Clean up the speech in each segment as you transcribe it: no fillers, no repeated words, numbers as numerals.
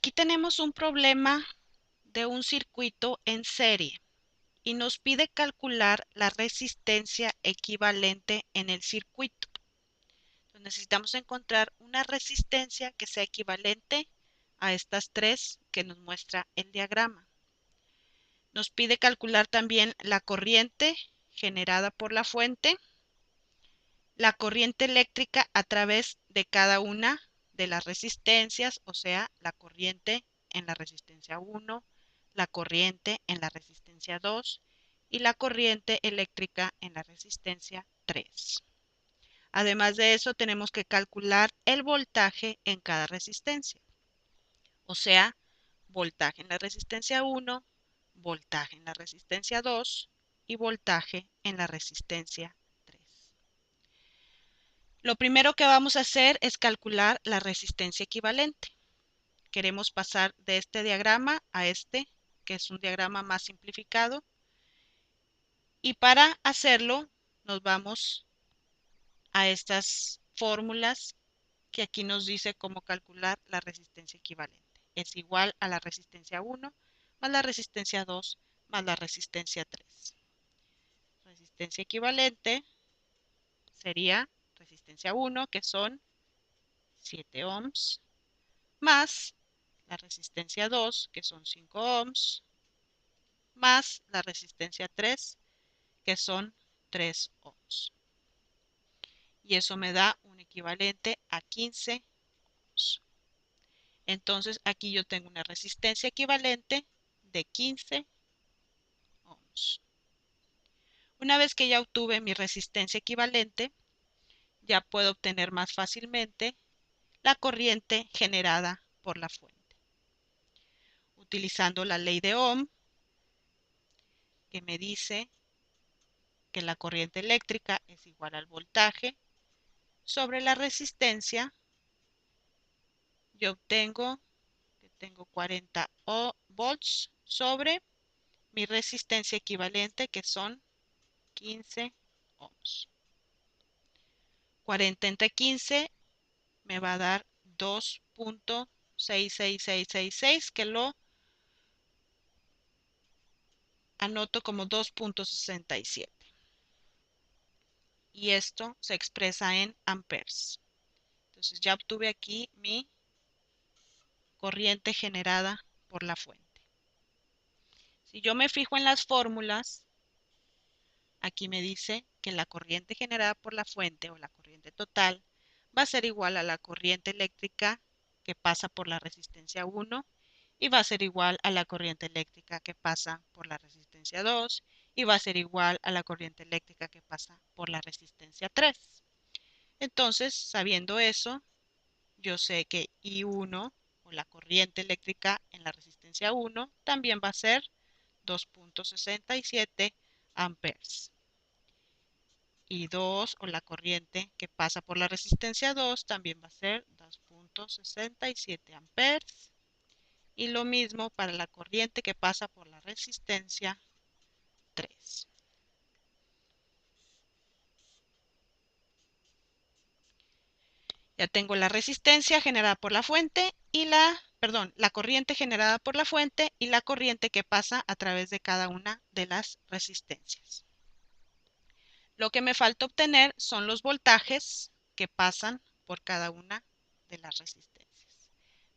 Aquí tenemos un problema de un circuito en serie y nos pide calcular la resistencia equivalente en el circuito. Entonces necesitamos encontrar una resistencia que sea equivalente a estas tres que nos muestra el diagrama. Nos pide calcular también la corriente generada por la fuente, la corriente eléctrica a través de cada una de las resistencias, o sea, la corriente en la resistencia 1, la corriente en la resistencia 2 y la corriente eléctrica en la resistencia 3. Además de eso, tenemos que calcular el voltaje en cada resistencia, o sea, voltaje en la resistencia 1, voltaje en la resistencia 2 y voltaje en la resistencia 3. Lo primero que vamos a hacer es calcular la resistencia equivalente. Queremos pasar de este diagrama a este, que es un diagrama más simplificado. Y para hacerlo, nos vamos a estas fórmulas que aquí nos dice cómo calcular la resistencia equivalente. Es igual a la resistencia 1 más la resistencia 2 más la resistencia 3. Resistencia equivalente sería resistencia 1, que son 7 ohms, más la resistencia 2, que son 5 ohms, más la resistencia 3, que son 3 ohms. Y eso me da un equivalente a 15 ohms. Entonces aquí yo tengo una resistencia equivalente de 15 ohms. Una vez que ya obtuve mi resistencia equivalente, ya puedo obtener más fácilmente la corriente generada por la fuente. Utilizando la ley de Ohm, que me dice que la corriente eléctrica es igual al voltaje sobre la resistencia, yo obtengo que tengo 40 volts sobre mi resistencia equivalente, que son 15 ohms. 40 entre 15 me va a dar 2.66666, que lo anoto como 2.67. Y esto se expresa en amperes. Entonces ya obtuve aquí mi corriente generada por la fuente. Si yo me fijo en las fórmulas, aquí me dice que la corriente generada por la fuente o la corriente total va a ser igual a la corriente eléctrica que pasa por la resistencia 1 y va a ser igual a la corriente eléctrica que pasa por la resistencia 2 y va a ser igual a la corriente eléctrica que pasa por la resistencia 3. Entonces, sabiendo eso, yo sé que I1 o la corriente eléctrica en la resistencia 1 también va a ser 2.67 amperes. Y 2 o la corriente que pasa por la resistencia 2 también va a ser 2.67 amperes. Y lo mismo para la corriente que pasa por la resistencia 3. Ya tengo la resistencia generada por la fuente y la corriente generada por la fuente y la corriente que pasa a través de cada una de las resistencias. Lo que me falta obtener son los voltajes que pasan por cada una de las resistencias.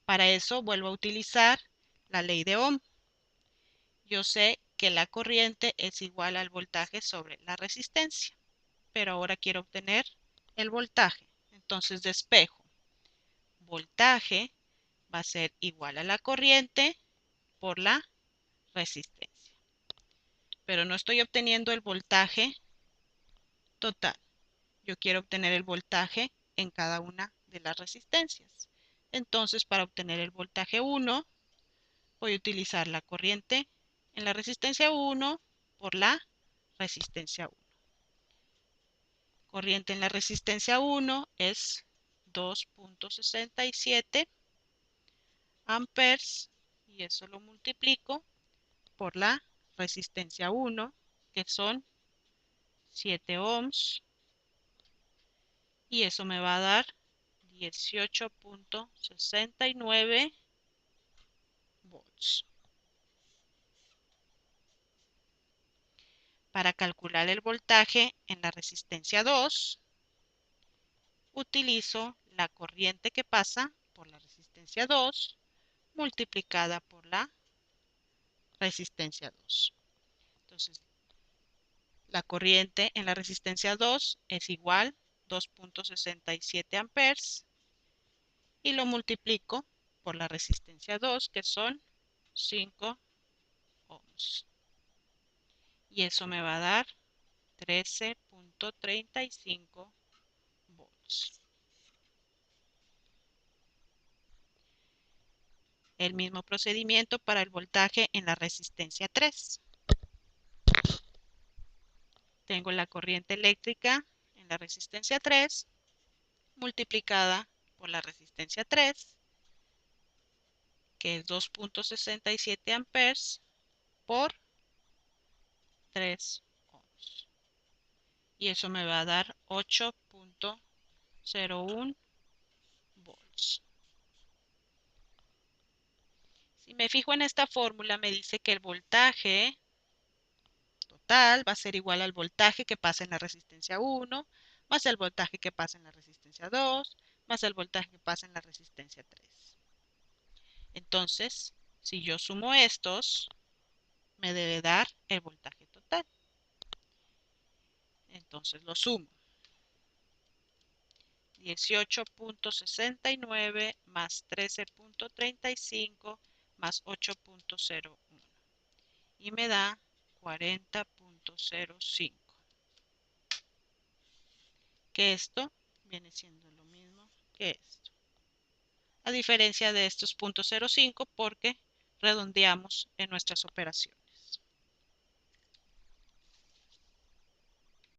Para eso vuelvo a utilizar la ley de Ohm. Yo sé que la corriente es igual al voltaje sobre la resistencia, pero ahora quiero obtener el voltaje. Entonces despejo. Voltaje va a ser igual a la corriente por la resistencia. Pero no estoy obteniendo el voltaje total. Yo quiero obtener el voltaje en cada una de las resistencias. Entonces, para obtener el voltaje 1, voy a utilizar la corriente en la resistencia 1 por la resistencia 1. Corriente en la resistencia 1 es 2.67 amperes y eso lo multiplico por la resistencia 1, que son 7 ohms, y eso me va a dar 18.69 volts. Para calcular el voltaje en la resistencia 2, utilizo la corriente que pasa por la resistencia 2 multiplicada por la resistencia 2. Entonces, la corriente en la resistencia 2 es igual a 2.67 amperes y lo multiplico por la resistencia 2, que son 5 ohms. Y eso me va a dar 13.35 volts. El mismo procedimiento para el voltaje en la resistencia 3. Tengo la corriente eléctrica en la resistencia 3 multiplicada por la resistencia 3, que es 2.67 amperes por 3 ohms. Y eso me va a dar 8.01 volts. Si me fijo en esta fórmula, me dice que el voltaje total va a ser igual al voltaje que pasa en la resistencia 1, más el voltaje que pasa en la resistencia 2, más el voltaje que pasa en la resistencia 3. Entonces, si yo sumo estos, me debe dar el voltaje total. Entonces lo sumo. 18.69 más 13.35 más 8.01 y me da 40.05, que esto viene siendo lo mismo que esto, a diferencia de estos .05 porque redondeamos en nuestras operaciones.